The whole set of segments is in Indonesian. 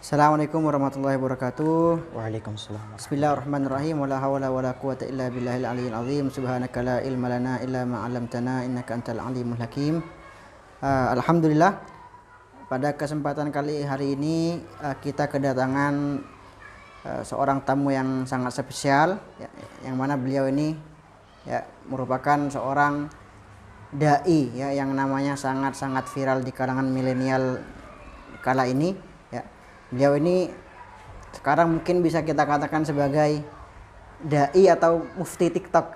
Assalamualaikum warahmatullahi wabarakatuh. Waalaikumsalam. Bismillahirrahmanirrahim. Wala hawla wala quwata illa billahil aliyyil azim. Subhanaka la ilma lana illa ma 'allamtana innaka antal alimul hakim. Alhamdulillah, pada kesempatan kali hari ini kita kedatangan seorang tamu yang sangat spesial, ya, yang mana beliau ini ya merupakan seorang dai ya yang namanya sangat-sangat viral di kalangan milenial kala ini. Beliau ini sekarang mungkin bisa kita katakan sebagai dai atau mufti TikTok.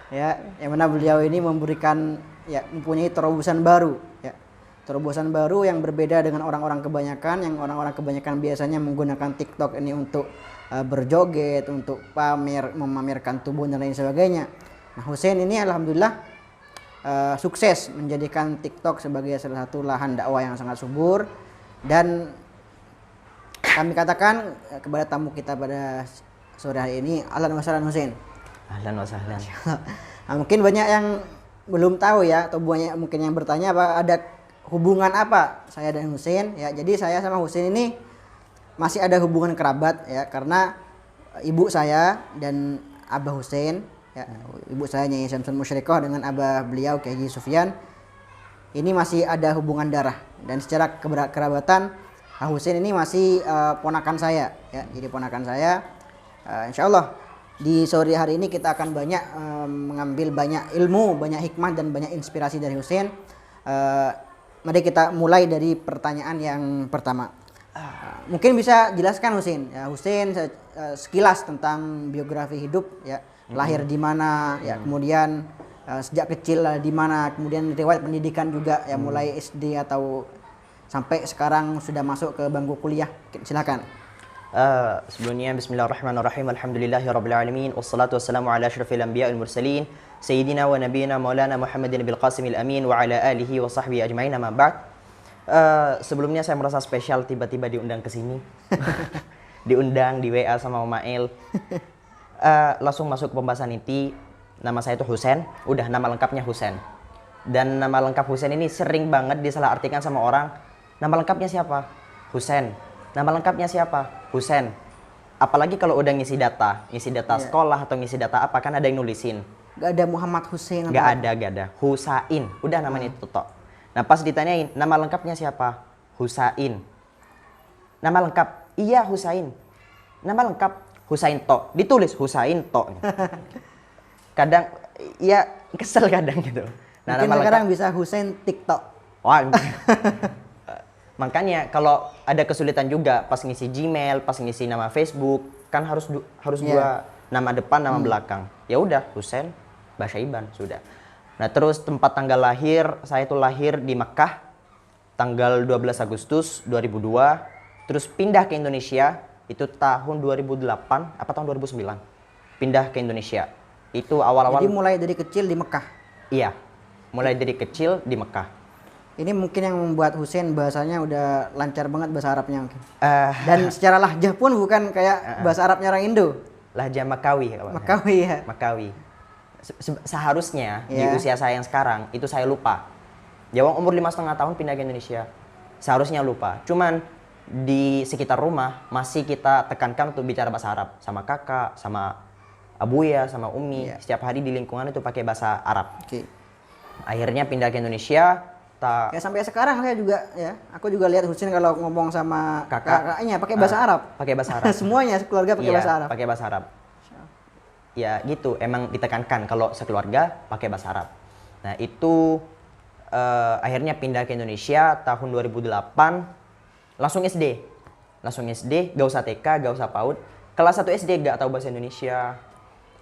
Ya, yang mana beliau ini memberikan mempunyai terobosan baru ya. Terobosan baru yang berbeda dengan orang-orang kebanyakan, yang orang-orang kebanyakan biasanya menggunakan TikTok ini untuk berjoget, untuk memamerkan tubuh dan lain sebagainya. Nah, Hussein ini alhamdulillah sukses menjadikan TikTok sebagai salah satu lahan dakwah yang sangat subur. Dan kami katakan kepada tamu kita pada sore hari ini, ahlan wa sahlan Hussein. Ahlan wa sahlan. Nah, mungkin banyak yang belum tahu ya, atau banyak mungkin yang bertanya apa ada hubungan apa saya dan Hussein ya. Jadi saya sama Hussein ini masih ada hubungan kerabat ya, karena ibu saya dan abah Hussein ya, ibu saya Nyai Syamsul Musyrikoh dengan abah beliau Kiai Haji Sufyan ini masih ada hubungan darah, dan secara kerabatan Hussein ini masih ponakan saya ya. Jadi ponakan saya, insya Allah di sore hari ini kita akan banyak mengambil banyak ilmu, banyak hikmah dan banyak inspirasi dari Hussein. Mari kita mulai dari pertanyaan yang pertama. Mungkin bisa jelaskan Hussein ya, Hussein sekilas tentang biografi hidup ya, lahir di mana ya, kemudian sejak kecil di mana, kemudian riwayat pendidikan juga ya, mulai SD atau sampai sekarang sudah masuk ke bangku kuliah. Silakan. Sebelumnya bismillahirrahmanirrahim. Alhamdulillahirabbil alamin wassalatu wassalamu ala asyrafil anbiya'i wal mursalin sayyidina wa nabiyyina maulana Muhammadin bil qasimil amin wa ala alihi wa sahbihi ajmain, amma ba'd. Sebelumnya saya merasa spesial tiba-tiba diundang ke sini. Diundang di WA sama Mail. Langsung masuk ke pembahasan inti. Nama saya itu Hussein, udah nama lengkapnya Hussein. Dan nama lengkap Hussein ini sering banget disalahartikan sama orang. Nama lengkapnya siapa? Hussein. Nama lengkapnya siapa? Hussein. Apalagi kalau udah ngisi data sekolah atau ngisi data apa, kan ada yang nulisin. Gak ada Muhammad Hussein? Gak ada. Husain. Udah namanya itu toh. Nah, pas ditanyain nama lengkapnya siapa? Husain. Nama lengkap? Iya Husain. Nama lengkap Husain Tok. Ditulis Husain Tok. Kadang ya kesel kadang gitu. Nah, mungkin sekarang bisa Hussein TikTok. Wah. Makanya kalau ada kesulitan juga pas ngisi Gmail, pas ngisi nama Facebook, kan harus dua nama depan, nama belakang. Ya udah Hussein Basyaiban sudah. Nah, terus tempat tanggal lahir, saya itu lahir di Mekah tanggal 12 Agustus 2002, terus pindah ke Indonesia itu tahun 2008 apa tahun 2009. Pindah ke Indonesia. Itu awal-awal. Jadi mulai dari kecil di Mekah. Iya. Mulai dari kecil di Mekah. Ini mungkin yang membuat Hussein bahasanya udah lancar banget bahasa Arabnya mungkin. Dan secara lahjah pun bukan kayak bahasa Arabnya orang Indo. Lahjah Makawi. Makawi ya. Makawi. Seharusnya di usia saya yang sekarang itu saya lupa. Jawab umur 5,5 tahun pindah ke Indonesia. Seharusnya lupa. Cuman di sekitar rumah masih kita tekankan untuk bicara bahasa Arab sama kakak, sama Abuya, sama Umi. Setiap hari di lingkungan itu pakai bahasa Arab. Akhirnya pindah ke Indonesia. Ya sampai sekarang saya juga ya, aku juga lihat Hussein kalau ngomong sama kakaknya pakai bahasa Arab. Pakai bahasa Arab. Semuanya sekeluarga pakai bahasa Arab. Pakai bahasa Arab. Ya gitu, emang ditekankan kalau sekeluarga pakai bahasa Arab. Nah itu akhirnya pindah ke Indonesia tahun 2008, langsung SD. Langsung SD, gak usah TK, gak usah PAUD. Kelas 1 SD gak tahu bahasa Indonesia.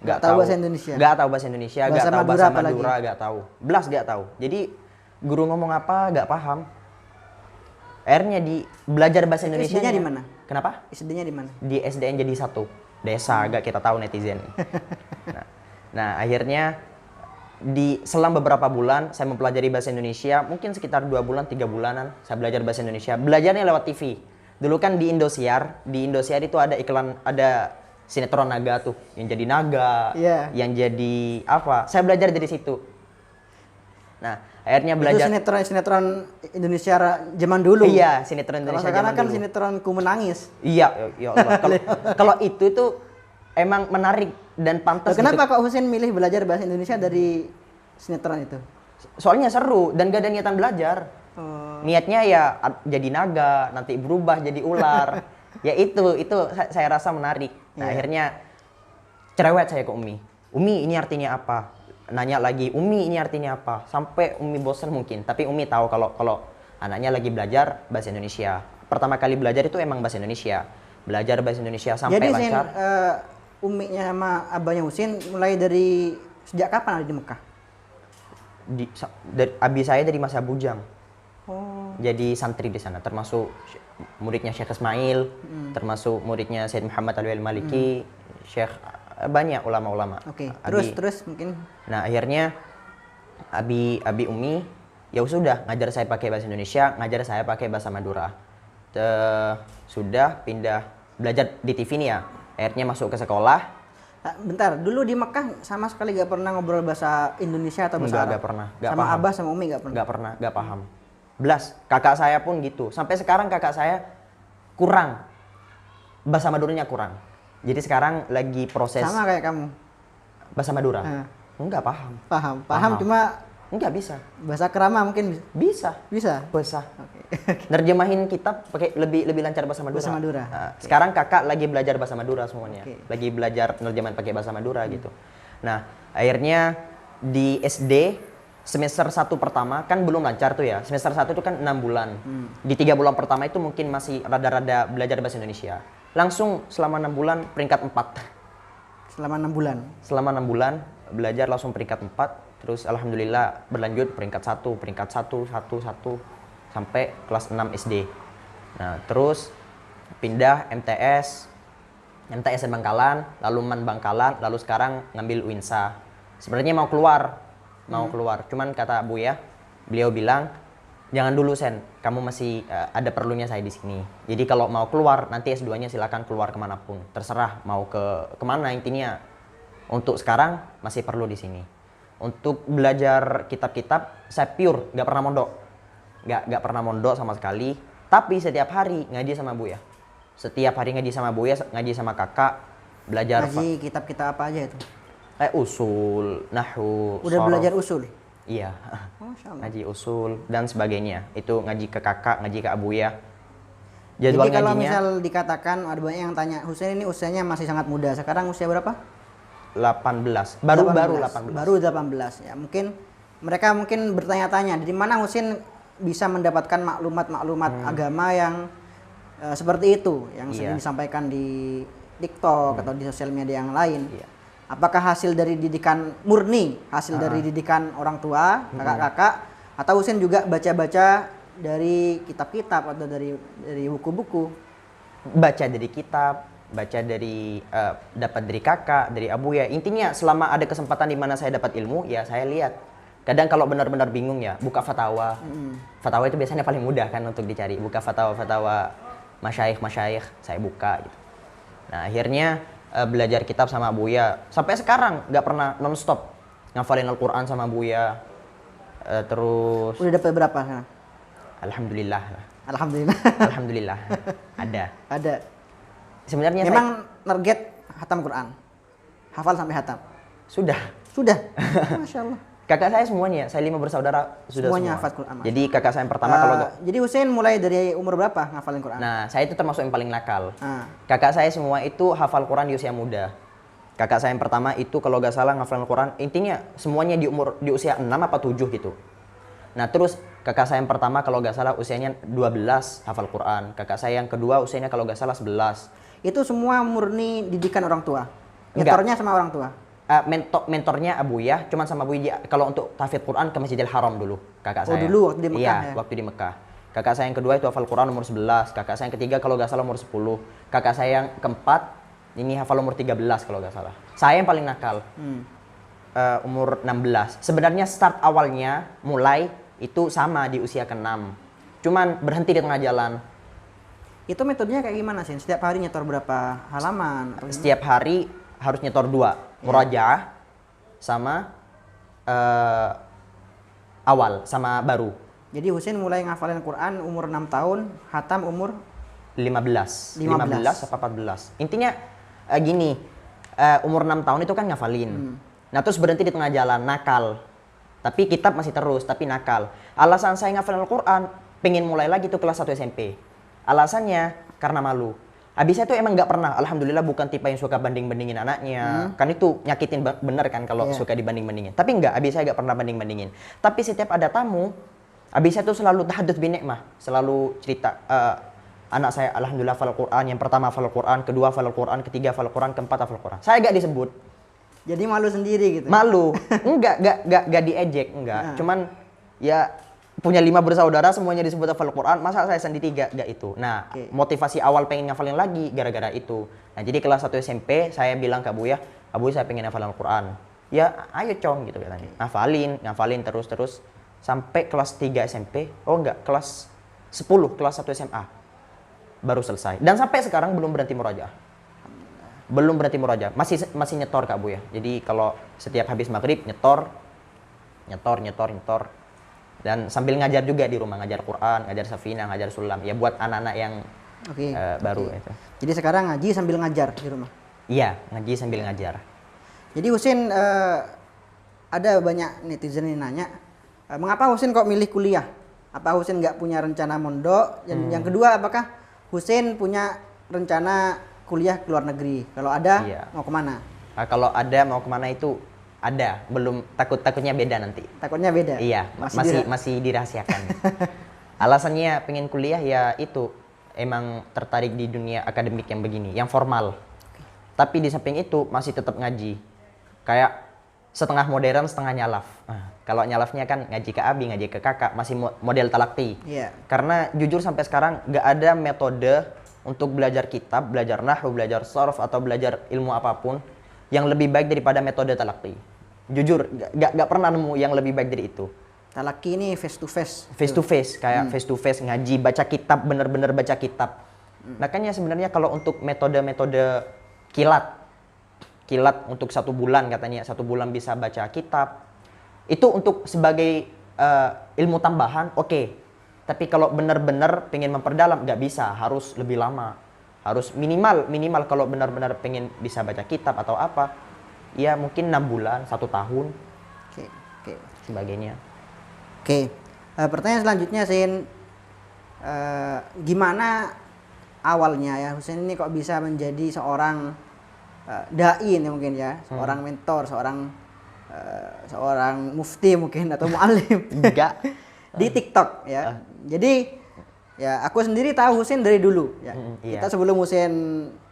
Gak tahu bahasa Indonesia. Gak tahu bahasa Indonesia, gak tahu bahasa Madura, gak tahu. Belas gak tahu. Jadi guru ngomong apa gak paham. Akhirnya belajar bahasa Indonesia. SD-nya di mana? Kenapa? SD-nya di mana? Di SDN Jadi Satu. Desa, gak kita tahu netizen. Nah, akhirnya selang beberapa bulan saya mempelajari bahasa Indonesia, mungkin sekitar 2 bulan, 3 bulanan saya belajar bahasa Indonesia. Belajarnya lewat TV. Dulu kan di Indosiar itu ada iklan, ada sinetron naga tuh, yang jadi naga, yang jadi apa. Saya belajar dari situ. Nah, Akhirnya Itu belajar. sinetron Indonesia zaman dulu. Iya, sinetron Kalau Indonesia sekarang zaman kan dulu. sinetron Ku Menangis. Iya, ya Allah. Kalau itu tuh emang menarik dan Loh, pantas kenapa gitu. Kak Husin milih belajar bahasa Indonesia dari sinetron itu? Soalnya seru dan gak ada niatan belajar. Oh, Niatnya ya jadi naga, nanti berubah jadi ular. Ya itu saya rasa menarik. Nah, Iya. akhirnya cerewet saya ke Umi. Umi, ini artinya apa? Nanya lagi, Umi ini artinya apa? Sampai Umi bosan mungkin, tapi Umi tahu kalau anaknya lagi belajar bahasa Indonesia. Pertama kali belajar itu emang bahasa Indonesia. Belajar bahasa Indonesia sampai jadi Sin, lancar. uminya sama abahnya Husin mulai dari sejak kapan ada di Mekah? Abi saya dari masa bujang. Oh, Jadi santri di sana, termasuk muridnya Syekh Ismail, termasuk muridnya Syed Muhammad Alwi Al-Maliki, Syekh, banyak ulama-ulama. oke. Abi- Terus mungkin Nah, akhirnya Abi Umi ya sudah ngajar saya pakai bahasa Indonesia, ngajar saya pakai bahasa Madura. Sudah pindah belajar di TV nih ya. Akhirnya masuk ke sekolah. Nah, bentar, dulu di Mekah sama sekali gak pernah ngobrol bahasa Indonesia atau bahasa Arab? Nggak pernah, nggak Sama paham. abah sama umi gak pernah? Nggak pernah, nggak paham. Belas, kakak saya pun gitu. Sampai sekarang kakak saya kurang, bahasa Maduranya kurang. Jadi sekarang lagi proses Sama kayak kamu? bahasa Madura. Nah. Enggak paham. Paham Paham. cuma Enggak bisa. bahasa kerama mungkin Bisa. bisa? Bisa. Oke. Nerjemahin kitab pakai lebih lancar bahasa Madura. Bahasa Madura. Nah, sekarang kakak lagi belajar bahasa Madura semuanya. Oke. Lagi belajar nerjemahan pakai bahasa Madura gitu. Nah, akhirnya di SD semester 1 pertama kan belum lancar tuh ya. Semester 1 itu kan 6 bulan. Di 3 bulan pertama itu mungkin masih rada-rada belajar bahasa Indonesia. Langsung selama 6 bulan peringkat 4. Selama 6 bulan. Selama 6 bulan belajar langsung peringkat 4. Terus alhamdulillah berlanjut peringkat 1, peringkat 1, 1, 1 sampai kelas 6 SD. Nah, terus pindah MTS di Bangkalan, lalu MAN Bangkalan, lalu sekarang ngambil UINSA. Sebenarnya mau keluar. Cuman kata Buya, beliau bilang, jangan dulu Sen, kamu masih ada perlunya saya di sini. Jadi kalau mau keluar, nanti S2-nya silakan keluar kemanapun. Terserah mau kemana intinya. Untuk sekarang masih perlu di sini. Untuk belajar kitab-kitab, saya pure, nggak pernah mondok. Nggak pernah mondok sama sekali. Tapi setiap hari ngaji sama Buya. Setiap hari ngaji sama Buya, ngaji sama kakak, belajar Ngaji kitab-kitab apa aja itu? usul, nahwu, Udah shoroh. belajar usul? Iya. Masya Allah. Ngaji usul dan sebagainya. Itu ngaji ke kakak, ngaji ke Abuya. Jadi Jadwal kalau ngajinya misal dikatakan ada banyak yang tanya, Husain ini usianya masih sangat muda. Sekarang usia berapa? 18. Baru 18. Baru 18 ya. Mungkin mereka bertanya-tanya dari mana Husain bisa mendapatkan maklumat-maklumat agama yang seperti itu yang sering Iya. disampaikan di TikTok atau di sosial media yang lain. Iya. Apakah hasil dari didikan murni, hasil dari didikan orang tua, kakak-kakak, atau Husain juga baca-baca dari kitab-kitab atau dari buku-buku? Baca dari kitab, baca dari dapat dari kakak, dari Abuya. Intinya selama ada kesempatan di mana saya dapat ilmu, ya saya lihat. Kadang kalau benar-benar bingung ya, buka fatwa. Fatwa itu biasanya paling mudah kan untuk dicari. Buka fatwa-fatwa masyayikh, saya buka gitu. Nah, akhirnya belajar kitab sama Buya. Sampai sekarang nggak pernah non-stop ngafalin Al-Quran sama Buya. Terus Udah dapat berapa sekarang? Alhamdulillah. Alhamdulillah. Alhamdulillah. Ada. Ada. Sebenarnya Memang target hatam Quran. Hafal sampai hatam. sudah. Sudah. Masya Allah. Kakak saya semuanya, saya 5 bersaudara sudah Semuanya semua. hafal Quran, Mas. Jadi kakak saya yang pertama kalau Jadi Husain mulai dari umur berapa ngafalin Quran? nah, saya itu termasuk yang paling nakal. Ah. Kakak saya semua itu hafal Quran di usia muda. Kakak saya yang pertama itu kalau gak salah ngafalin Quran, intinya semuanya di usia 6 apa 7 gitu. Nah, terus kakak saya yang pertama kalau gak salah usianya 12 hafal Quran. Kakak saya yang kedua usianya kalau gak salah 11. Itu semua murni didikan orang tua. Enggak. Mentornya sama orang tua. Mentornya Abuya, cuman sama Abuya kalau untuk tahfidz Quran ke Masjidil Haram dulu, kakak Oh, saya. dulu waktu di Mekah Iya, ya? waktu di Mekah. Kakak saya yang kedua itu hafal Quran umur 11, kakak saya yang ketiga kalau gak salah umur 10. Kakak saya yang keempat ini hafal umur 13 kalau gak salah. Saya yang paling nakal. Umur 16. Sebenarnya start awalnya mulai itu sama di usia ke-6. Cuman berhenti di tengah jalan. Itu metodenya kayak gimana sih? Setiap hari nyetor berapa halaman? Atau gimana? Setiap hari harus nyetor 2, murajaah sama awal sama baru. Jadi Husin mulai ngafalin Quran umur 6 tahun, khatam umur 15 15 apa 14. Intinya gini, umur 6 tahun itu kan ngafalin. Nah, terus berhenti di tengah jalan, nakal. Tapi kitab masih terus, tapi nakal. Alasan saya ngafalin Al-Quran, pengen mulai lagi tuh kelas 1 SMP. Alasannya karena malu. Habis itu emang nggak pernah, alhamdulillah bukan tipe yang suka banding-bandingin anaknya. Kan itu nyakitin bener kan kalau suka dibanding-bandingin. Tapi enggak, habis saya nggak pernah banding-bandingin. Tapi setiap ada tamu, habis itu selalu tahadduts bin nikmah, selalu cerita anak saya alhamdulillah hafal Quran, yang pertama hafal Quran, kedua hafal Quran, ketiga hafal Quran, keempat hafal Quran. Saya nggak disebut. jadi malu sendiri gitu. Malu. Enggak diejek, enggak. Cuman ya punya 5 bersaudara semuanya disebut hafal Quran, masa saya sendiri enggak itu. Nah, motivasi awal pengen ngafalin lagi gara-gara itu. Nah, jadi kelas 1 SMP saya bilang ke Abuya, Abuya saya pengen hafalin Quran. Ya, ayo cong gitu katanya. Ngafalin terus sampai kelas 3 SMP. Oh enggak, kelas 10, kelas 1 SMA. Baru selesai. Dan sampai sekarang belum berhenti murajaah. Belum berhenti murajaah. Masih nyetor Kak Abuya. Jadi kalau setiap habis maghrib nyetor. Dan sambil ngajar juga di rumah, ngajar Quran, ngajar Safinah, ngajar Sulam. Ya buat anak-anak yang baru itu. Jadi sekarang ngaji sambil ngajar di rumah. Iya, ngaji sambil ngajar. Jadi Husin ada banyak netizen yang nanya, mengapa Husin kok milih kuliah? Apa Husin nggak punya rencana mondok? Dan yang kedua, apakah Husin punya rencana kuliah ke luar negeri? Kalau ada, mau kemana? Nah, kalau ada mau kemana itu ada, belum takutnya beda nanti. Takutnya beda? Iya, masih dirahasiakan. Alasannya pengen kuliah ya itu, emang tertarik di dunia akademik yang begini, yang formal. Tapi di samping itu masih tetap ngaji. Kayak setengah modern, setengah nyalaf. Kalau nyalafnya kan ngaji ke abi, ngaji ke kakak, masih model talakti. Iya. Karena jujur sampai sekarang nggak ada metode untuk belajar kitab, belajar nahwu, belajar sarf, atau belajar ilmu apapun yang lebih baik daripada metode talakti. Jujur, nggak pernah nemu yang lebih baik dari itu. Talaki ini face to face. Face to face, kayak face to face ngaji, baca kitab, bener-bener baca kitab. Makanya sebenarnya kalau untuk metode-metode kilat untuk 1 bulan katanya, 1 bulan bisa baca kitab, itu untuk sebagai ilmu tambahan, oke. Tapi kalau bener-bener pengen memperdalam, nggak bisa, harus lebih lama. Harus minimal kalau benar-benar pengen bisa baca kitab atau apa, ya mungkin 6 bulan, 1 tahun. Oke. Sebagainya. Oke. Pertanyaan selanjutnya, Sin, gimana awalnya ya Husin ini kok bisa menjadi seorang dai nih mungkin ya, seorang mentor, seorang mufti mungkin atau muallim. Enggak. Di TikTok ya. Jadi ya aku sendiri tahu Husin dari dulu ya. Kita sebelum Husin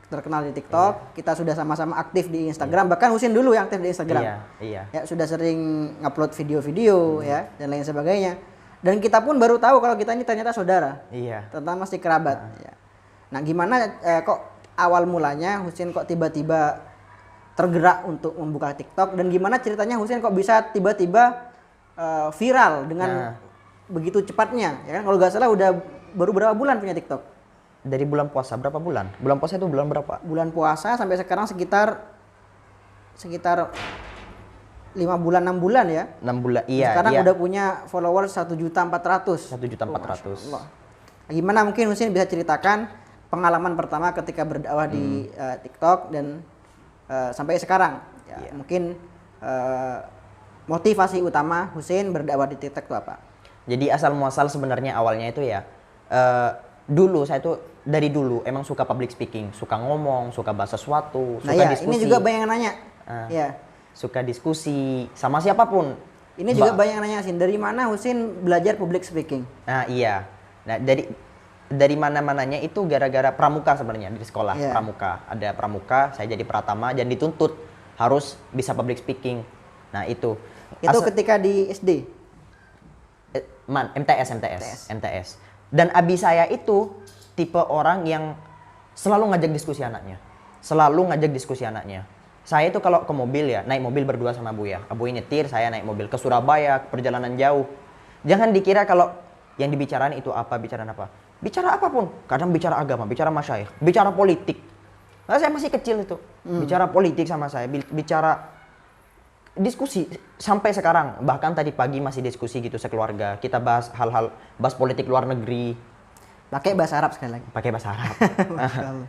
terkenal di TikTok, kita sudah sama-sama aktif di Instagram, bahkan Husin dulu yang aktif di Instagram. Iya. Ya, sudah sering ngupload video-video ya dan lain sebagainya. Dan kita pun baru tahu kalau kita ini ternyata saudara. Iya. Ternyata masih kerabat ya. Nah, gimana kok awal mulanya Husin kok tiba-tiba tergerak untuk membuka TikTok, dan gimana ceritanya Husin kok bisa tiba-tiba viral dengan begitu cepatnya ya kan? Kalau nggak salah udah baru berapa bulan punya TikTok? Dari bulan puasa berapa bulan? Bulan puasa itu bulan berapa? Bulan puasa sampai sekarang sekitar 5 bulan 6 bulan ya. 6 bulan. Iya. Sekarang udah punya followers 1.400.000. 1.400.000. Gimana mungkin Husin bisa ceritakan pengalaman pertama ketika berdakwah di TikTok dan sampai sekarang ya, mungkin motivasi utama Husin berdakwah di TikTok itu apa? Jadi asal muasal sebenarnya awalnya itu ya, dulu saya tuh dari dulu emang suka public speaking, suka ngomong, suka bahas sesuatu, suka diskusi. Ini juga banyak yang nanya. Ya. Suka diskusi sama siapapun. Ini juga banyak yang nanya, Sin, dari mana Husin belajar public speaking? Nah iya, nah dari mana-mananya itu gara-gara pramuka sebenarnya di sekolah. Pramuka, ada pramuka, saya jadi pratama dan dituntut harus bisa public speaking. Nah itu ketika di SD? MTS. Dan abi saya itu tipe orang yang selalu ngajak diskusi anaknya. Saya itu kalau ke mobil ya, naik mobil berdua sama Buya. Abuya nyetir, saya naik mobil ke Surabaya, ke perjalanan jauh. Jangan dikira kalau yang dibicarain itu bicara apa. Bicara apapun. Kadang bicara agama, bicara masyayikh, bicara politik. Nah, saya masih kecil itu. Bicara politik sama saya, bicara diskusi sampai sekarang, bahkan tadi pagi masih diskusi gitu sekeluarga, kita bahas hal-hal, bahas politik luar negeri, Pakai bahasa Arab sekali lagi. pakai bahasa Arab. Masya Allah.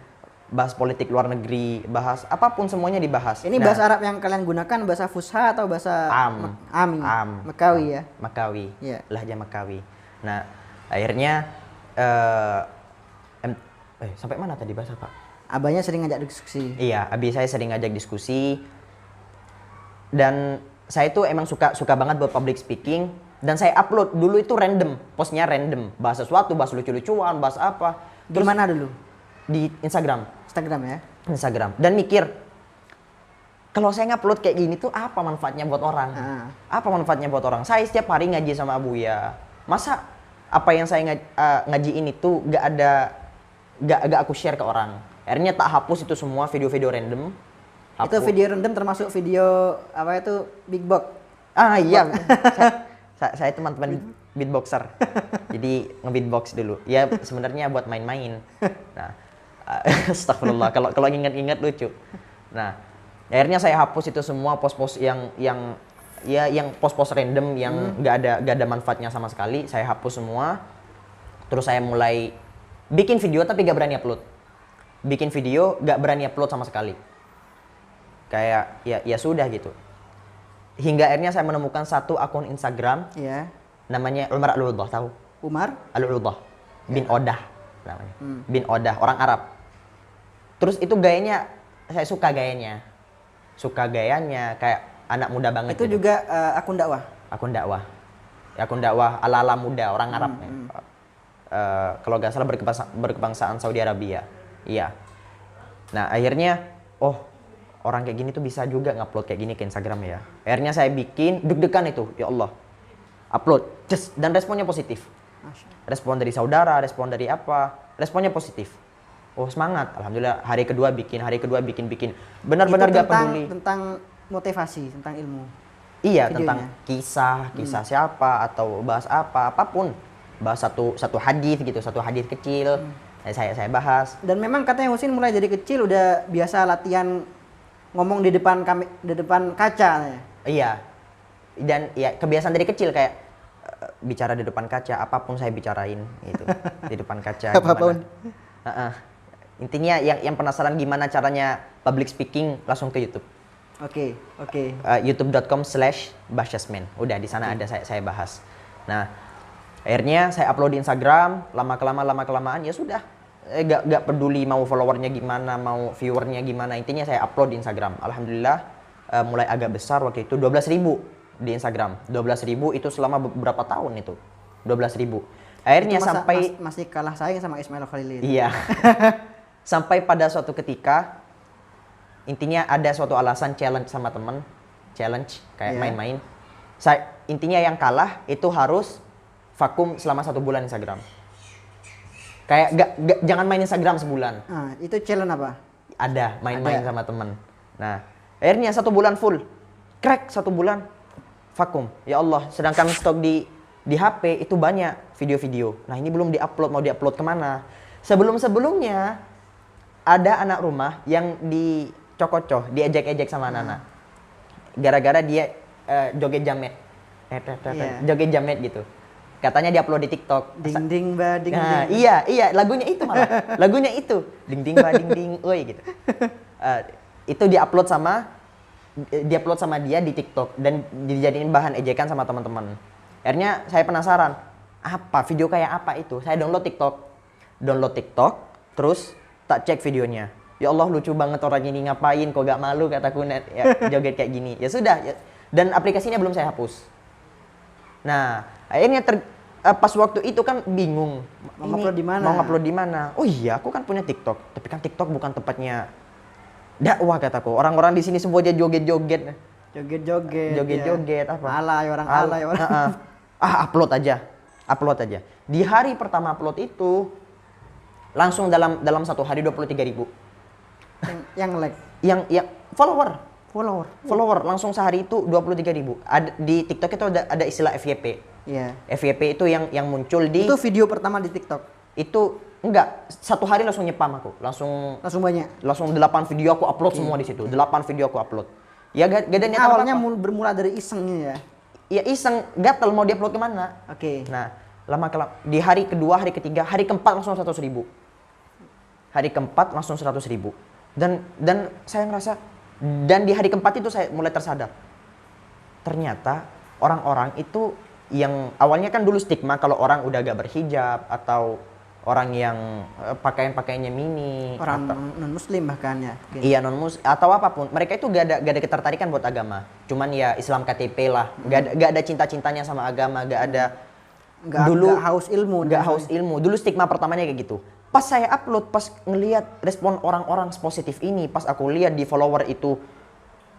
Bahas politik luar negeri, bahas apapun semuanya dibahas. Ini Nah, bahasa Arab yang kalian gunakan bahasa Fusha atau bahasa Ami? Am. Mekawi ya. Makawi, Iya. lahja Makawi. Nah, akhirnya sampai mana tadi bahasa Pak? Abahnya sering ngajak diskusi. Iya, abi saya sering ngajak diskusi dan saya tuh emang suka banget buat public speaking dan saya upload dulu itu random, postnya random, bahas sesuatu, bahas lucu-lucuan, bahas apa. Di mana dulu? Di Instagram. Instagram ya. Instagram dan mikir kalau saya ngupload kayak gini tuh apa manfaatnya buat orang? Apa manfaatnya buat orang? Saya setiap hari ngaji sama Abu ya. Masa apa yang saya ngaji ini tuh gak aku share ke orang. Akhirnya tak hapus itu semua video-video random. Itu video random termasuk video apa itu big box. Ah iya. saya teman-teman beatboxer. Jadi nge-beatbox dulu. Ya sebenarnya buat main-main. Nah, astagfirullah kalau ingat-ingat lucu. Nah, akhirnya saya hapus itu semua post-post yang post-post random yang nggak ada manfaatnya sama sekali. Saya hapus semua. Terus saya mulai bikin video tapi gak berani upload. Bikin video gak berani upload sama sekali. Kayak ya sudah gitu. Hingga akhirnya saya menemukan satu akun Instagram. Iya. Namanya Umar Al-Udah, tahu? Umar Al-Udah bin Odah namanya. Bin Odah, orang Arab. Terus itu gayanya, saya suka gayanya. Suka gayanya kayak anak muda banget. itu gitu. juga akun dakwah. Akun dakwah. Akun dakwah ala-ala muda, orang Arab. Ya. Kalau nggak salah berkebangsaan Saudi Arabia. Iya. Nah akhirnya, orang kayak gini tuh bisa juga ngupload kayak gini ke Instagram ya. Akhirnya saya bikin, deg-degan itu, ya Allah. Upload, dan responnya positif. Respon dari saudara, respon dari apa, responnya positif. Oh semangat, alhamdulillah. Hari kedua bikin. Benar-benar gak peduli. Tentang motivasi, tentang ilmu. Iya, videonya. tentang kisah siapa atau bahas apapun. Bahas satu hadis gitu, satu hadis kecil. Saya bahas. Dan memang katanya Husin mulai dari kecil udah biasa latihan ngomong di depan kaca. Iya. Dan ya kebiasaan dari kecil kayak bicara di depan kaca, apapun saya bicarain gitu. Di depan kaca. Apapun. Intinya yang penasaran gimana caranya public speaking langsung ke YouTube. Oke. youtube.com/basyasmin. Udah di sana ada saya bahas. Nah, akhirnya saya upload di Instagram, lama-kelamaan ya sudah. Gak peduli mau followernya gimana, mau viewernya gimana, intinya saya upload di Instagram. Alhamdulillah mulai agak besar waktu itu 12.000 di Instagram. 12.000 itu selama beberapa tahun itu. 12.000. Akhirnya masih kalah saing sama Ismail Khalil. Iya. Sampai pada suatu ketika intinya ada suatu alasan challenge sama temen, challenge kayak main-main. Intinya yang kalah itu harus vakum selama 1 bulan Instagram. Kayak jangan main Instagram sebulan. Itu challenge apa? Ada main-main sama temen. Nah, akhirnya 1 bulan full, crack 1 bulan, vakum. Ya Allah, sedangkan stok di HP itu banyak video-video. Nah ini belum diupload, mau diupload kemana? Sebelumnya ada anak rumah yang dicokocoh, diejek-ejek sama anak-anak. Gara-gara dia joget jamet. Joget jamet gitu. Katanya diupload di TikTok. Ding ding ba ding Nah, ding. iya, lagunya itu malah. Lagunya itu. Ding ding ba ding ding oi gitu. Itu diupload sama dia di TikTok dan dijadiin bahan ejekan sama teman-teman. Akhirnya saya penasaran, apa video kayak apa itu? Saya download TikTok, terus tak cek videonya. Ya Allah lucu banget orang ini, ngapain kok gak malu kataku ya, joget kayak gini. Ya sudah, dan aplikasinya belum saya hapus. Nah, akhirnya pas waktu itu kan bingung. Mau upload di mana? Mau upload di mana? Oh iya, aku kan punya TikTok, tapi kan TikTok bukan tempatnya dakwah kataku. Orang-orang di sini semua aja joget-joget. Joget-joget apa? Alay orang. Upload aja. Di hari pertama upload itu langsung dalam 1 hari 23.000. Yang like. Yang follower. Follower. Langsung sehari itu 23.000. Di TikTok itu ada istilah FYP. Iya. FYP itu yang muncul di Itu video pertama di TikTok. Itu enggak, 1 hari langsung nyepam aku. Langsung Langsung banyak. Langsung 8 video aku upload semua di situ. 8 video aku upload. Ya gak ada niat Awalnya apa-apa. bermula dari isengnya ya. Ya iseng, gatel mau diupload kemana. Oke. Nah, lama kelam di hari kedua, hari ketiga, hari keempat langsung 100.000. Hari keempat langsung 100.000. Dan saya ngerasa, dan di hari keempat itu saya mulai tersadar. Ternyata orang-orang itu yang awalnya kan dulu stigma kalau orang udah gak berhijab atau orang yang pakaiannya mini, Orang atau non muslim bahkan ya. Mungkin. iya non muslim atau apapun, mereka itu gak ada ketertarikan buat agama. Cuman ya Islam KTP lah, gak ada cinta-cintanya sama agama, gak ada Nggak haus ilmu. nggak haus ilmu. Dulu stigma pertamanya kayak gitu. Pas saya upload, pas ngelihat respon orang-orang positif ini, pas aku lihat di follower itu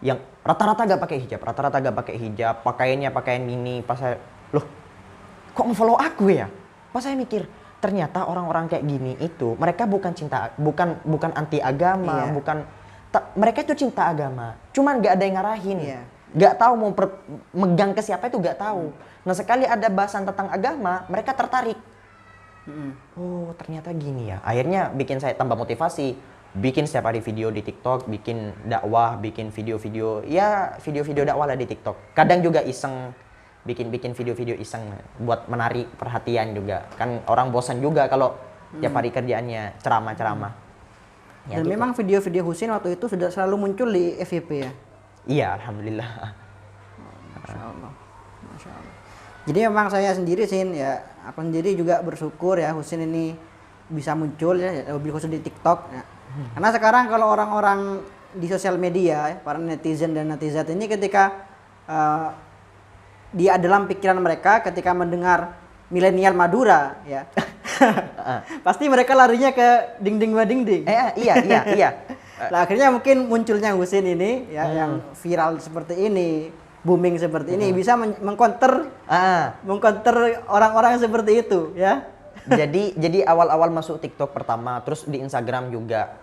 yang rata-rata gak pakai hijab, pakaiannya pakaian mini, pas saya, loh, kok nge-follow aku ya? Pas saya mikir, ternyata orang-orang kayak gini itu mereka bukan bukan anti agama, Iya. mereka itu cinta agama. Cuman gak ada yang ngarahin. Iya. Gak tahu mau megang ke siapa itu gak tahu. Nah, sekali ada bahasan tentang agama, mereka tertarik. Oh, ternyata gini ya. Akhirnya bikin saya tambah motivasi. Bikin setiap hari video di TikTok, bikin dakwah, bikin video-video dakwah lah di TikTok. Kadang juga iseng bikin video-video iseng buat menarik perhatian juga. Kan orang bosan juga kalau tiap hari kerjaannya ceramah-ceramah. Ya, Dan gitu. memang video-video Husin waktu itu sudah selalu muncul di FYP ya. Iya, alhamdulillah. Masya Allah. Masya Allah. Jadi memang saya sendiri Sin ya, aku sendiri juga bersyukur ya Husin ini bisa muncul ya, lebih khusus di TikTok ya. Karena sekarang kalau orang-orang di sosial media ya, para netizen dan netizat ini ketika dia dalam pikiran mereka ketika mendengar milenial Madura ya. Pasti mereka larinya ke ding-ding wa ding-ding. Iya. Nah, akhirnya mungkin munculnya Husin ini ya yang viral seperti ini, booming seperti ini bisa mengcounter orang-orang seperti itu ya. Jadi awal-awal masuk TikTok pertama, terus di Instagram juga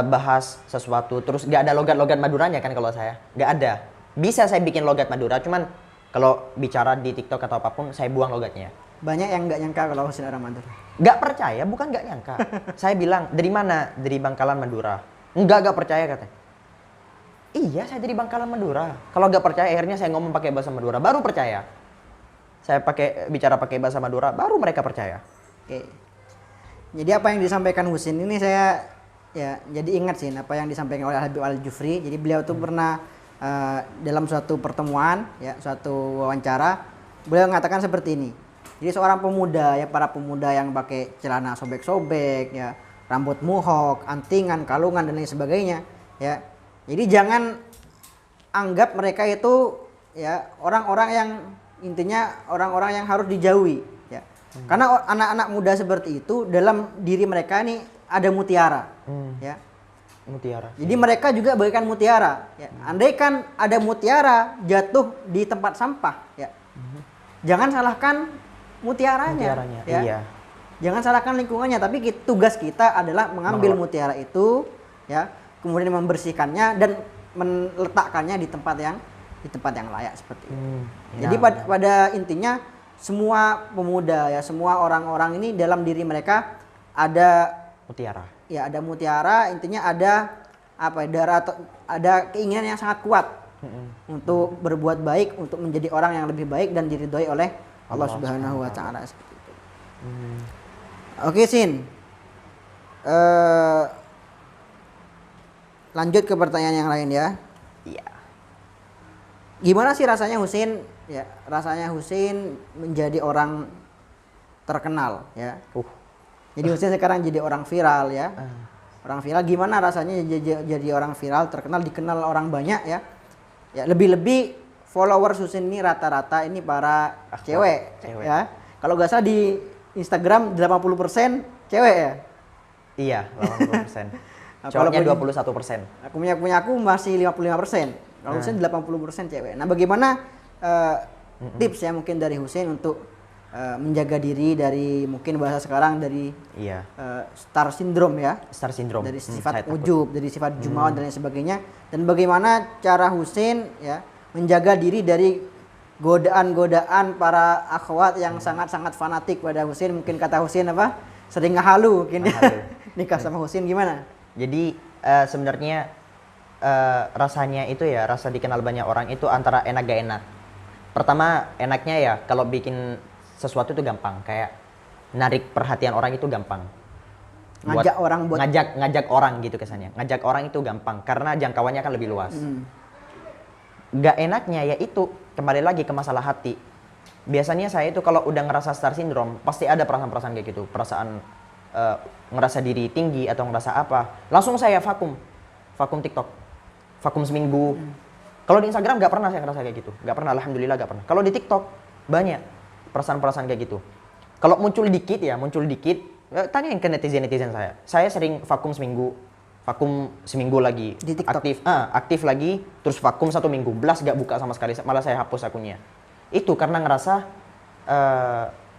bahas sesuatu, terus gak ada logat-logat Maduranya kan kalau saya, gak ada. Bisa saya bikin logat Madura, cuman kalau bicara di TikTok atau apapun saya buang logatnya. Banyak yang nggak nyangka kalau Husin orang Madura. Gak percaya, bukan gak nyangka. Saya bilang, dari mana? Dari Bangkalan Madura. Gak percaya katanya. Iya, saya dari Bangkalan Madura. Kalau gak percaya, akhirnya saya ngomong pakai bahasa Madura, baru percaya. Saya bicara pakai bahasa Madura, baru mereka percaya. Oke. Jadi apa yang disampaikan Husin ini saya ya jadi ingat sih apa yang disampaikan oleh Habib Al-Jufri. Jadi beliau tuh pernah dalam suatu pertemuan ya, suatu wawancara, beliau mengatakan seperti ini. Jadi seorang pemuda ya, para pemuda yang pakai celana sobek-sobek ya, rambut muhok, antingan, kalungan dan lain sebagainya ya. Jadi jangan anggap mereka itu ya orang-orang yang intinya orang-orang yang harus dijauhi ya. Karena anak-anak muda seperti itu dalam diri mereka ini ada mutiara ya. Mutiara. Jadi mereka juga bagaikan mutiara ya. Andaikan ada mutiara jatuh di tempat sampah ya. Jangan salahkan mutiaranya ya. Iya. Jangan salahkan lingkungannya, tapi tugas kita adalah mengambil mutiara itu ya, kemudian membersihkannya dan meletakkannya di tempat yang layak seperti itu. Jadi pada intinya semua pemuda ya, semua orang-orang ini dalam diri mereka ada Mutiara. ya, ada mutiara, intinya ada apa ya, darah atau ada keinginan yang sangat kuat untuk berbuat baik, untuk menjadi orang yang lebih baik dan diridhoi oleh Allah Subhanahu wa taala seperti itu. Oke, Sin. Lanjut ke pertanyaan yang lain ya. Iya. Gimana sih rasanya Husin ya? Rasanya Husin menjadi orang terkenal ya. Jadi Husin sekarang jadi orang viral ya. Orang viral, gimana rasanya jadi orang viral, terkenal, dikenal orang banyak ya. Ya, lebih-lebih followers Husin ini rata-rata ini para cewek ya. Kalau nggak salah di Instagram 80% cewek ya. Iya, 80%. Cowoknya 21%. Aku punya aku masih 55%. Kalau Husin 80% cewek. Nah, bagaimana tips ya mungkin dari Husin untuk menjaga diri dari mungkin bahasa sekarang dari star syndrome ya. Star syndrome. Dari sifat ujub, dari sifat jumawa dan lain sebagainya. Dan bagaimana cara Husin ya menjaga diri dari godaan-godaan para akhwat yang sangat-sangat fanatik pada Husin. Mungkin kata Husin apa? Sering ngehalu mungkin ya. Nikah sama Husin gimana? Jadi sebenarnya rasanya itu ya, rasa dikenal banyak orang itu antara enak gak enak. Pertama enaknya ya kalau bikin sesuatu itu gampang, kayak narik perhatian orang itu gampang. Ngajak orang buat ngajak orang gitu kesannya. Ngajak orang itu gampang karena jangkauannya kan lebih luas. Hmm. Gak enaknya ya itu kembali lagi ke masalah hati. Biasanya saya itu kalau udah ngerasa star syndrome pasti ada perasaan-perasaan kayak gitu, perasaan ngerasa diri tinggi atau ngerasa apa, langsung saya vakum TikTok, vakum seminggu. Kalau di Instagram nggak pernah saya ngerasa kayak gitu, nggak pernah, alhamdulillah nggak pernah. Kalau di TikTok banyak perasaan-perasaan kayak gitu. Kalau muncul dikit, tanyain ke netizen saya sering vakum seminggu lagi, Di TikTok? aktif lagi, terus vakum 1 minggu, belas gak buka sama sekali, malah saya hapus akunnya. Itu karena ngerasa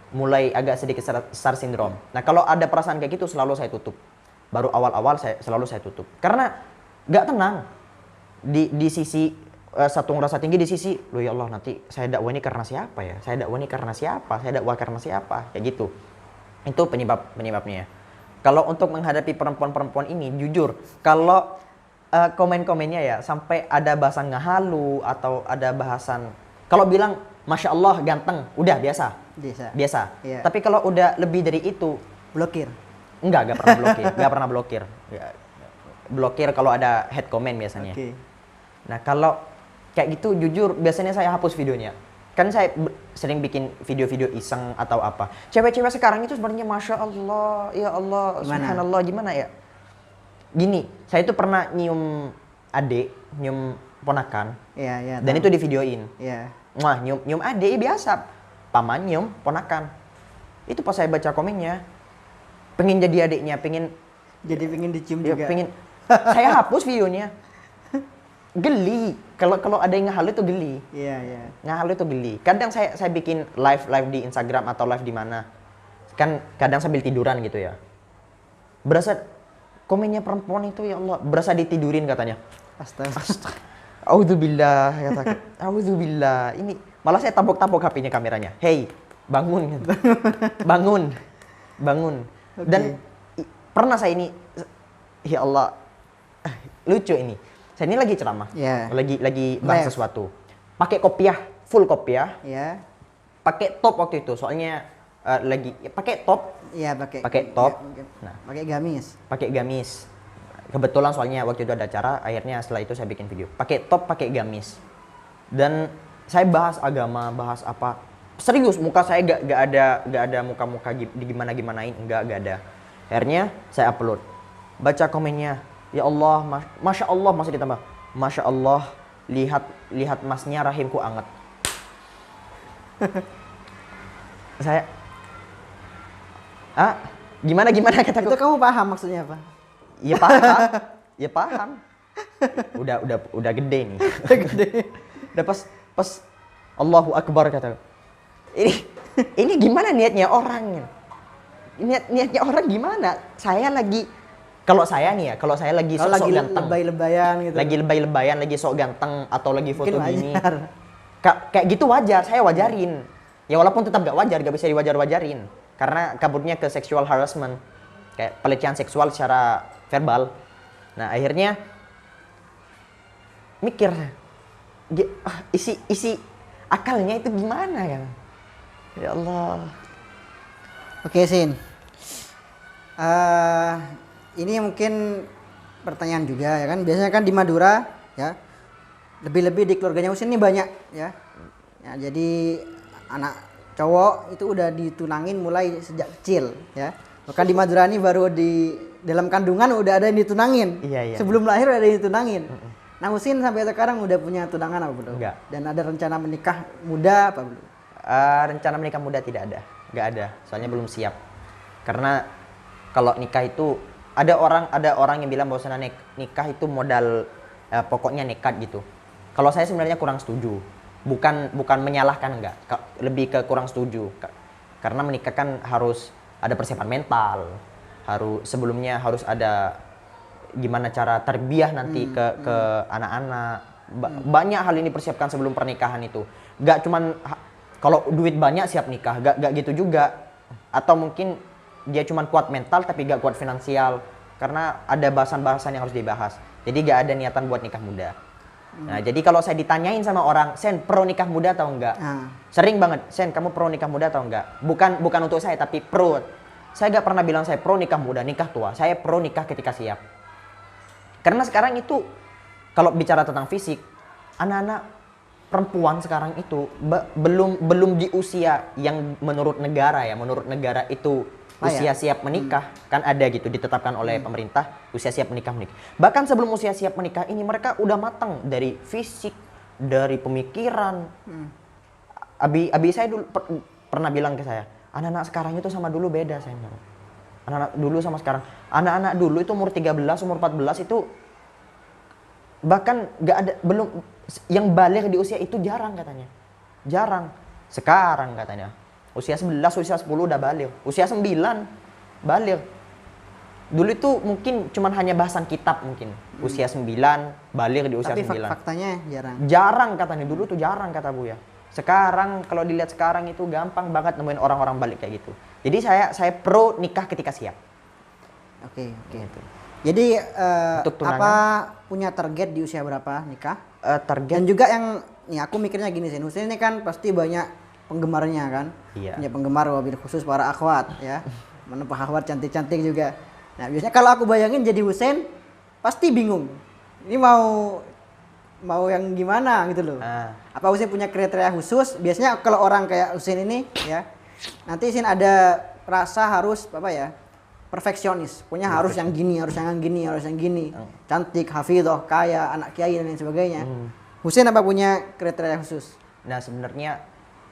mulai agak sedikit star syndrome. Nah kalau ada perasaan kayak gitu selalu saya tutup. Baru awal-awal selalu saya tutup. Karena gak tenang. Di sisi satu ngerasa tinggi, di sisi, loh ya Allah nanti saya dakwah ini karena siapa ya? Saya dakwah ini karena siapa? Saya dakwah karena siapa? Kayak gitu. Itu penyebabnya. Kalau untuk menghadapi perempuan-perempuan ini, jujur, kalau komen-komennya ya sampai ada bahasan ngehalu atau ada bahasan, kalau bilang Masya Allah ganteng, udah biasa. Iya. Tapi kalau udah lebih dari itu, Blokir. nggak pernah blokir. Ya, blokir kalau ada head comment biasanya. Oke. Nah kalau kayak gitu jujur biasanya saya hapus videonya. Kan saya sering bikin video-video iseng atau apa. Cewek-cewek sekarang itu sebenarnya Masya Allah, ya Allah, Subhanallah, gimana ya? Gini, saya itu pernah nyium ponakan. Iya. Dan itu di videoin. Iya. Wah, nyium adik biasa. Paman nyium ponakan. Itu pas saya baca komennya, pengen jadi adiknya, pengen dicium ya, juga. Saya hapus videonya. Geli. Kalau ada yang ngehalu itu geli. Iya. Ngehalu itu geli. Kadang saya bikin live di Instagram atau live di mana. Kan kadang sambil tiduran gitu ya. Berasa komennya perempuan itu ya Allah, berasa ditidurin katanya. Astaga. Auzubillah kataku. Auzubillah. Ini malah saya tabok-tabok HP-nya kameranya. Hey, bangun. Bangun. Okay. Dan pernah saya ini, ya Allah, lucu ini. Saya ini lagi ceramah. Yeah. Lagi bahas sesuatu. Pakai kopiah, full kopiah. Iya. Pakai top waktu itu. Soalnya pakai top. Iya, Pakai top. Nah, pakai gamis. Kebetulan soalnya waktu itu ada acara, akhirnya setelah itu saya bikin video. Pakai top, pakai gamis. Dan saya bahas agama, bahas apa. Serius, muka saya gak ada muka-muka gimana-gimanain, enggak ada. Akhirnya saya upload. Baca komennya, ya Allah, Masya Allah, masih ditambah. Masya Allah, lihat masnya rahimku anget. Saya, gimana kataku? Itu kamu paham maksudnya apa? Ya paham. Udah gede nih. Udah pas Allahu Akbar kata. Ini gimana niatnya orang? Niatnya orang gimana? Kalau saya lagi sok ganteng. Lebay-lebayan gitu. Lagi lebay-lebayan, lagi sok ganteng atau lagi foto gini. Kayak gitu wajar, saya wajarin. Ya walaupun tetap gak wajar, gak bisa diwajar-wajarin. Karena kaburnya ke sexual harassment. Kayak pelecehan seksual secara verbal. Nah akhirnya mikir isi akalnya itu gimana ya? Ya Allah. Oke Sin. Ini mungkin pertanyaan juga ya kan. Biasanya kan di Madura ya. Lebih-lebih di keluarganya Husin ini banyak ya. Jadi anak cowok itu udah ditunangin mulai sejak kecil ya. Bahkan di Madura ini baru di dalam kandungan udah ada yang ditunangin. Iya. Sebelum lahir udah ada yang ditunangin. Nah Husin sampai sekarang udah punya tunangan apa belum? Enggak. Dan ada rencana menikah muda apa belum? Rencana menikah muda tidak ada. Enggak ada. Soalnya belum siap. Karena kalau nikah itu ada orang yang bilang bahwasanya nikah itu modal pokoknya nekat gitu. Kalau saya sebenarnya kurang setuju. Bukan menyalahkan, enggak. Lebih ke kurang setuju. Karena menikah kan harus ada persiapan mental, sebelumnya harus ada gimana cara terbiah nanti ke anak-anak. Banyak hal ini dipersiapkan sebelum pernikahan itu. Gak cuman kalau duit banyak siap nikah, gak gitu juga. Atau mungkin dia cuman kuat mental tapi gak kuat finansial. karena ada bahasan-bahasan yang harus dibahas. Jadi gak ada niatan buat nikah muda. Nah, jadi kalau saya ditanyain sama orang, Sen, pro nikah muda atau enggak? Sering banget, Sen, kamu pro nikah muda atau enggak? Bukan untuk saya, tapi pro. Saya gak pernah bilang saya pro nikah muda, nikah tua. Saya pro nikah ketika siap. Karena sekarang itu, kalau bicara tentang fisik, anak-anak perempuan sekarang itu belum di usia yang menurut negara itu usia siap menikah. Kan ada gitu, ditetapkan oleh pemerintah, usia siap menikah. Bahkan sebelum usia siap menikah ini, mereka udah matang dari fisik, dari pemikiran. Abi saya dulu pernah bilang ke saya, anak-anak sekarang itu sama dulu beda, saya bilang. Anak-anak dulu sama sekarang. Anak-anak dulu itu umur 13, umur 14 itu bahkan nggak ada, belum, yang balik di usia itu jarang katanya. Jarang. Sekarang katanya. Usia 11, usia 10 udah balik. Usia 9 balik. Dulu itu mungkin cuman hanya bahasan kitab mungkin. Usia 9 balik di usia 9. Tapi faktanya jarang. Jarang katanya, dulu tuh jarang kata Buya. Sekarang kalau dilihat sekarang itu gampang banget nemuin orang-orang balik kayak gitu. Jadi saya pro nikah ketika siap. Oke. Gitu. Jadi Untuk apa punya target di usia berapa nikah? Target Dan juga yang nih aku mikirnya gini sih, Husin ini kan pasti banyak penggemarnya kan. Iya. Punya penggemar wabil khusus para akhwat ya. Mana akhwat cantik-cantik juga. Nah, biasanya kalau aku bayangin jadi Husin pasti bingung. Ini mau yang gimana gitu loh. Apa Husin punya kriteria khusus? Biasanya kalau orang kayak Husin ini ya, nanti Husin ada rasa harus apa ya? Perfeksionis. Punya harus yang gini, harus yang gini, harus yang gini. Cantik, hafidhah, kaya, anak kiai dan lain sebagainya. Husin apa punya kriteria khusus? Nah, sebenarnya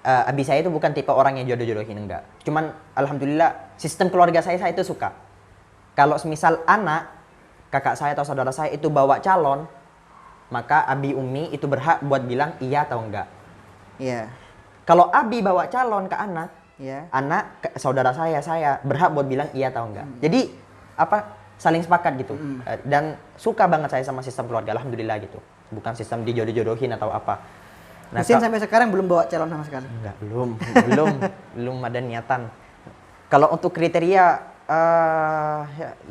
abi saya itu bukan tipe orang yang jodoh-jodohin, enggak. Cuman alhamdulillah sistem keluarga saya itu suka. Kalau semisal anak, kakak saya atau saudara saya itu bawa calon, maka abi umi itu berhak buat bilang iya atau enggak. Iya. Kalau abi bawa calon ke anak, Iya. saudara saya berhak buat bilang iya atau enggak. Jadi apa, saling sepakat gitu. Dan suka banget saya sama sistem keluarga, alhamdulillah gitu. Bukan sistem dijodoh-jodohin atau apa. Nah, Husin sampai sekarang belum bawa calon sama sekali. Enggak, belum ada niatan. Kalau untuk kriteria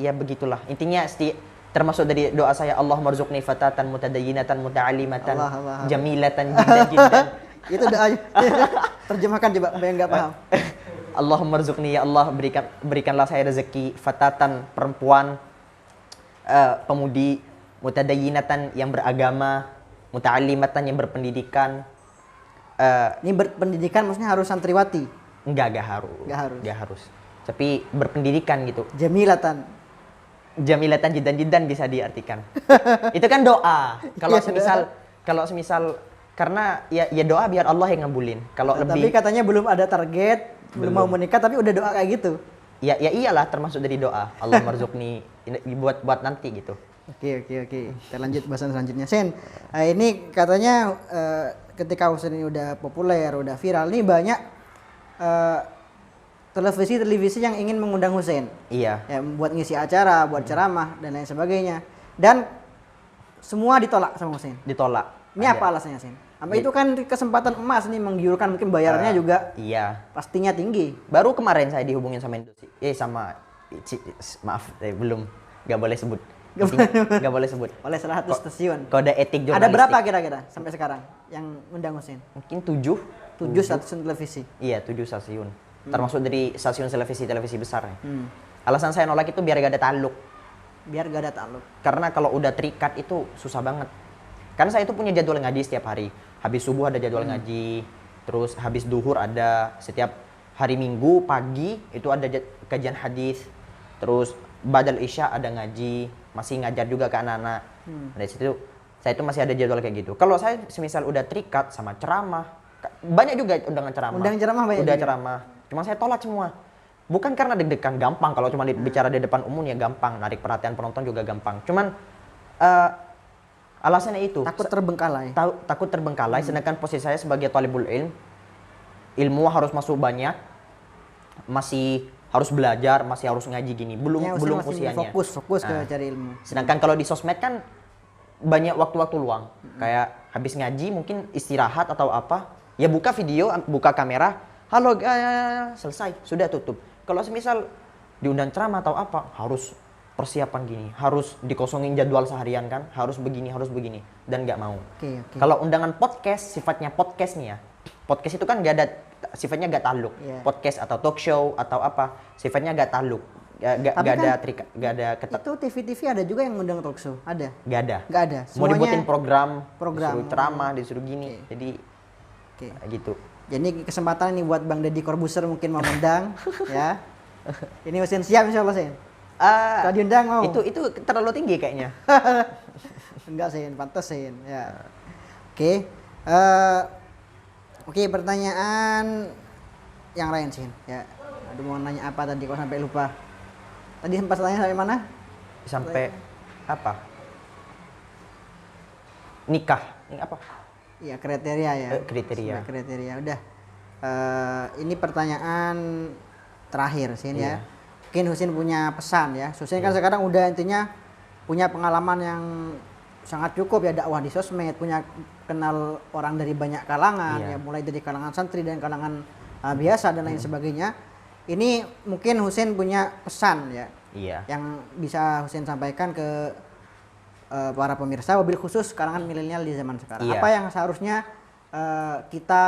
ya begitulah. Intinya termasuk dari doa saya, Allah marzuqni fatatan mutadayyinatan muta'allimatan jamilatan jiddan. Itu doanya. Terjemahkan coba, yang enggak paham. Allahumma rzuqni, ya Allah berikanlah saya rezeki fatatan, perempuan pemudi, mutadayyinatan yang beragama, muta'allimatan yang berpendidikan. Ini berpendidikan maksudnya harus santriwati? Enggak harus. Tapi berpendidikan gitu. Jamilatan jiddan bisa diartikan. Itu kan doa. Kalau semisal karena ya doa biar Allah yang ngabulin. Kalau Tapi katanya belum ada target, belum mau menikah tapi udah doa kayak gitu. Ya iyalah, termasuk dari doa. Allah marzuqni buat nanti gitu. Oke. Kita lanjut bahasan selanjutnya. Sen, ini katanya ketika Husin ini udah populer, udah viral, nih banyak televisi yang ingin mengundang Husin. Iya. Ya, buat ngisi acara, buat ceramah dan lain sebagainya. Dan semua ditolak sama Husin. Ditolak. Ini apa alasannya, Sin? Sampai itu kan kesempatan emas nih, menggiurkan, mungkin bayarannya juga. Iya. Pastinya tinggi. Baru kemarin saya dihubungin sama belum, nggak boleh sebut. Nggak boleh sebut. Oleh salah satu stasiun. Kode etik jurnalistik. Ada berapa kira-kira sampai sekarang yang undang Husin? Mungkin 7 stasiun televisi. Iya, 7 stasiun. Termasuk dari stasiun televisi besar nih. Alasan saya nolak itu biar gak ada takluk. Karena kalau udah terikat itu susah banget. Karena saya itu punya jadwal ngaji setiap hari. Habis subuh ada jadwal ngaji, terus habis duhur ada, setiap hari Minggu pagi itu ada kajian hadis, terus badal isya ada ngaji, masih ngajar juga ke anak-anak. Dari situ saya itu masih ada jadwal kayak gitu. Kalau saya semisal udah terikat sama ceramah, banyak juga undangan ceramah. Udah ceramah. Cuma saya tolak semua. Bukan karena deg-degan, gampang. Kalau cuma bicara di depan umum ya gampang, narik perhatian penonton juga gampang. Cuman alasannya itu takut terbengkalai. Sedangkan posisi saya sebagai talibul ilmu harus masuk banyak, masih harus belajar, masih harus ngaji gini, belum usianya. Fokus ke cari ilmu. Sedangkan kalau di sosmed kan banyak waktu-waktu luang, kayak habis ngaji mungkin istirahat atau apa, ya buka video, buka kamera, halo selesai, sudah tutup. Kalau semisal diundang ceramah atau apa, harus persiapan gini, harus dikosongin jadwal seharian kan, harus begini, dan nggak mau. Oke. Kalau undangan podcast, sifatnya podcast nih ya, podcast itu kan nggak ada, sifatnya nggak taluk. Iya. Podcast atau talk show atau apa, sifatnya nggak taluk, nggak Tapi ada kan nggak ada ketat, Itu TV-TV ada juga yang ngundang talk show, ada? nggak ada. Nggak ada. Mau dibuatin Program. disuruh ceramah, disuruh gini, jadi Oke. gitu. Jadi kesempatan ini buat Bang Deddy Corbuzier mungkin mau undang ya. Ini Husin siap insya Allah Sin. Kalau diundang mau. Itu terlalu tinggi kayaknya. Enggak Sin, pantas Sin ya. Oke. Oke, pertanyaan yang lain Sin ya. Aduh mau nanya apa tadi kok sampai lupa. Tadi sempat tanya sampai mana? Sampai apa? Nikah. Ini apa? Iya, kriteria ya. Kriteria. Sampai kriteria. Udah. Ini pertanyaan terakhir Sin ya. Iya. Mungkin Husin punya pesan ya. Husin kan sekarang udah intinya punya pengalaman yang sangat cukup ya, dakwah di sosmed, punya kenal orang dari banyak kalangan ya, mulai dari kalangan santri dan kalangan biasa dan lain sebagainya. Ini mungkin Husin punya pesan ya. Iya. Yang bisa Husin sampaikan ke para pemirsa, wabil khusus kalangan milenial di zaman sekarang. Iya. Apa yang seharusnya kita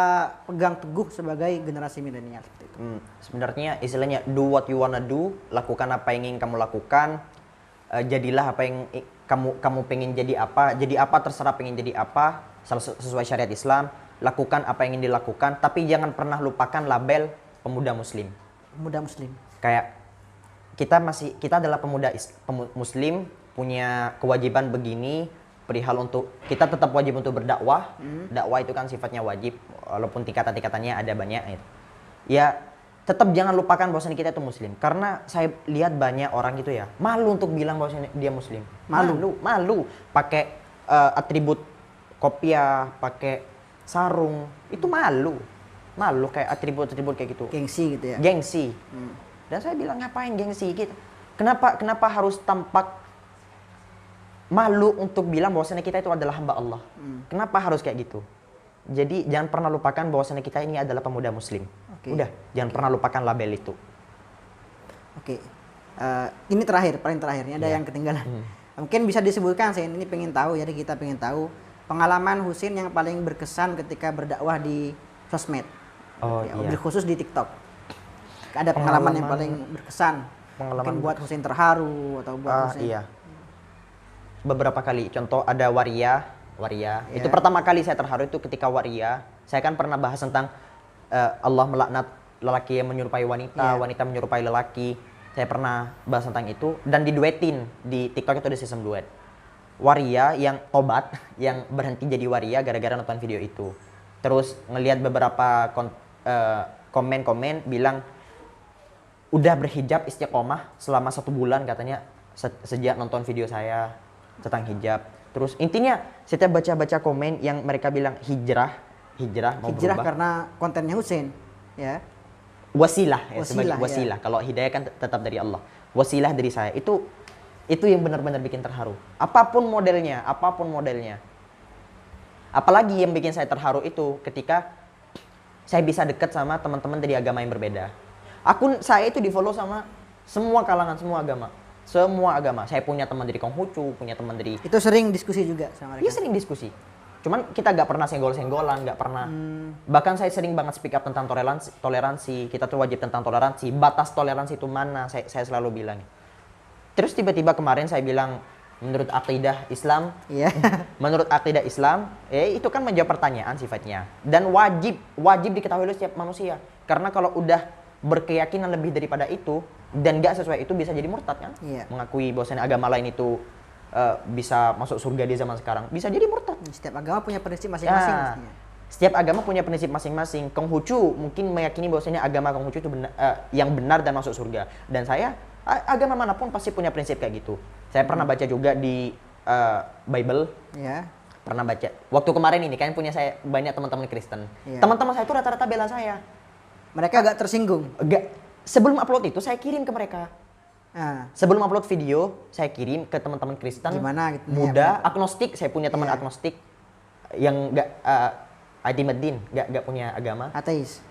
pegang teguh sebagai generasi milenial seperti itu? Sebenarnya istilahnya do what you wanna do, lakukan apa yang ingin kamu lakukan, jadilah apa yang kamu pengen jadi apa terserah pengen jadi apa sesuai syariat Islam, lakukan apa yang ingin dilakukan, tapi jangan pernah lupakan label pemuda muslim. Pemuda muslim. Kayak kita adalah pemuda muslim, punya kewajiban begini, perihal untuk kita tetap wajib untuk berdakwah. Dakwah itu kan sifatnya wajib, walaupun tingkatan-tingkatannya ada banyak. Ya tetap jangan lupakan bahwasanya kita itu muslim, karena saya lihat banyak orang gitu ya malu untuk bilang bahwasanya dia muslim. Malu pakai atribut kopiah, pakai sarung, itu malu kayak atribut kayak gitu, Gengsi gitu ya. gengsi. Dan saya bilang ngapain gengsi gitu, kenapa harus tampak malu untuk bilang bahwasanya kita itu adalah hamba Allah? Kenapa harus kayak gitu? Jadi jangan pernah lupakan bahwasanya kita ini adalah pemuda muslim. Udah, jangan pernah lupakan label itu. Oke. Ini paling terakhir. Ini ada yang ketinggalan. Mungkin bisa disebutkan, saya ini pengen tahu, jadi kita pengen tahu pengalaman Husin yang paling berkesan ketika berdakwah di sosmed. Oh, Ya, iya. lebih khusus di TikTok. Ada pengalaman yang paling berkesan. Mungkin buat Husin terharu atau buat Husin. Iya. Beberapa kali, contoh ada Waria. Itu pertama kali saya terharu itu ketika Waria. Saya kan pernah bahas tentang Allah melaknat lelaki yang menyerupai wanita, wanita menyerupai lelaki. Saya pernah bahas tentang itu dan diduetin di TikTok itu ada sistem duet. Waria yang tobat, yang berhenti jadi waria gara-gara nonton video itu. Terus ngelihat beberapa komen-komen bilang udah berhijab istiqomah selama 1 bulan katanya sejak nonton video saya tentang hijab. Terus intinya setiap baca-baca komen yang mereka bilang hijrah mau berubah. Karena kontennya Husin, ya. Wasilah ya, sebagai Wasilah, wasilah. Kalau hidayah kan tetap dari Allah. Wasilah dari saya. Itu yang benar-benar bikin terharu. Apapun modelnya. Apalagi yang bikin saya terharu itu ketika saya bisa dekat sama teman-teman dari agama yang berbeda. Akun saya itu di-follow sama semua kalangan, semua agama. Saya punya teman dari Konghucu, punya teman dari... Itu sering diskusi juga sama mereka? Iya, sering diskusi. Cuman kita nggak pernah senggol-senggolan, nggak pernah. Bahkan saya sering banget speak up tentang toleransi. Kita tuh wajib tentang toleransi. Batas toleransi itu mana? Saya selalu bilang. Terus tiba-tiba kemarin saya bilang, menurut akidah Islam, menurut akidah Islam, itu kan menjawab pertanyaan sifatnya. Dan wajib diketahui oleh setiap manusia. Karena kalau udah berkeyakinan lebih daripada itu dan nggak sesuai itu bisa jadi murtad kan? Mengakui bahwasanya agama lain itu bisa masuk surga di zaman sekarang, bisa jadi murtad. Setiap agama punya prinsip masing-masing. Setiap agama punya prinsip masing-masing. Konghucu mungkin meyakini bahwasanya agama Konghucu itu yang benar dan masuk surga. Dan saya agama manapun pasti punya prinsip kayak gitu. Saya pernah baca juga di Bible. Pernah baca. Waktu kemarin ini kan punya saya banyak teman-teman Kristen. Teman-teman saya itu rata-rata bela saya. Mereka agak tersinggung. Sebelum upload itu saya kirim ke mereka. Sebelum upload video, saya kirim ke teman-teman Kristen, gimana gitu, muda, agnostik. Saya punya teman agnostik yang nggak Adi Medin, nggak punya agama. Ateis.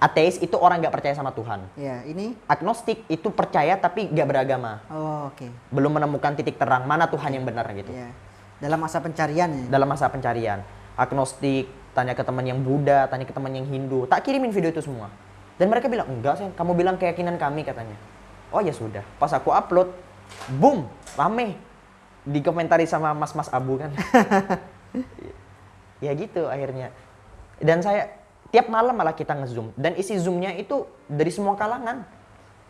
Ateis itu orang nggak percaya sama Tuhan. Ya, ini. Agnostik itu percaya tapi nggak beragama. Oh, oke. Belum menemukan titik terang mana Tuhan yang benar gitu. Ya. Dalam masa pencarian ya. Dalam masa pencarian. Agnostik, tanya ke teman yang Buddha, tanya ke teman yang Hindu. Tak kirimin video itu semua. Dan mereka bilang, enggak sih, kamu bilang keyakinan kami katanya. Oh ya sudah. Pas aku upload, boom, rame. Dikomentari sama mas-mas abu kan. Ya gitu akhirnya. Dan saya tiap malam malah kita nge-zoom. Dan isi zoomnya itu dari semua kalangan.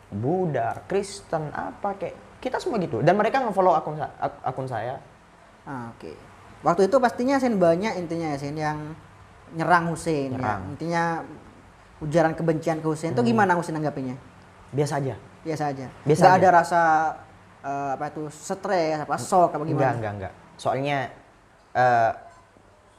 Buddha, Kristen, apa kayak. Kita semua gitu. Dan mereka nge-follow akun saya. Ah, oke. Waktu itu pastinya Yasin banyak intinya Yasin yang nyerang Husein. Ya. Intinya ujaran kebencian ke Husein. Itu gimana Husein anggapinya? Biasa aja. Biasa aja. Biasa Nggak aja. ada rasa stres, shock apa gimana? Enggak. Soalnya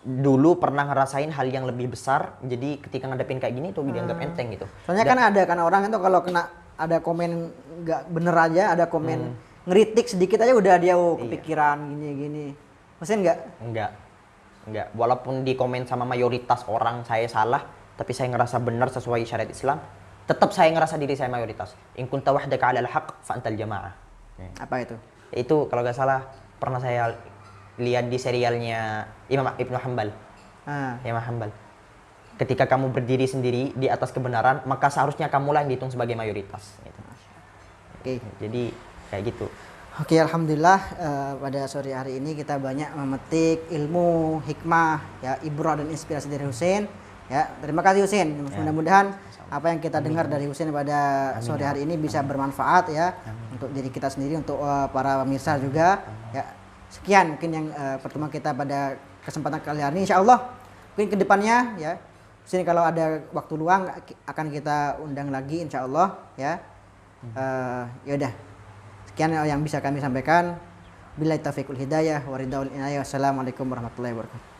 dulu pernah ngerasain hal yang lebih besar, jadi ketika ngadepin kayak gini tuh dianggap enteng gitu. Soalnya kan ada kan orang itu kalau kena ada komen nggak bener aja, ada komen ngeritik sedikit aja udah dia kepikiran gini-gini. Husein nggak? Enggak. Walaupun di komen sama mayoritas orang saya salah, tapi saya ngerasa benar sesuai syariat Islam, tetap saya ngerasa diri saya mayoritas. In kunta wahdaka 'alal haqq fa antal jamaah. Apa itu? Itu kalau nggak salah pernah saya lihat di serialnya Imam Ibnu Hanbal. Imam Hanbal. Ketika kamu berdiri sendiri di atas kebenaran, maka seharusnya kamulah yang dihitung sebagai mayoritas. Gitu. Oke. Jadi kayak gitu. Oke, alhamdulillah pada sore hari ini kita banyak memetik ilmu, hikmah, ya, ibrah dan inspirasi dari Husein. Ya, terima kasih Husein. Mudah-mudahan apa yang kita dengar dari Husein pada sore hari ini bisa bermanfaat ya untuk diri kita sendiri, untuk para pemirsa juga. Ya, sekian mungkin yang pertemuan kita pada kesempatan kali ini. Insya Allah mungkin kedepannya ya, Husein kalau ada waktu luang akan kita undang lagi insya Allah ya. Ya udah. Sekian yang bisa kami sampaikan. Billahi taufiqul hidayah wa ridhaul inayah. Wassalamualaikum warahmatullahi wabarakatuh.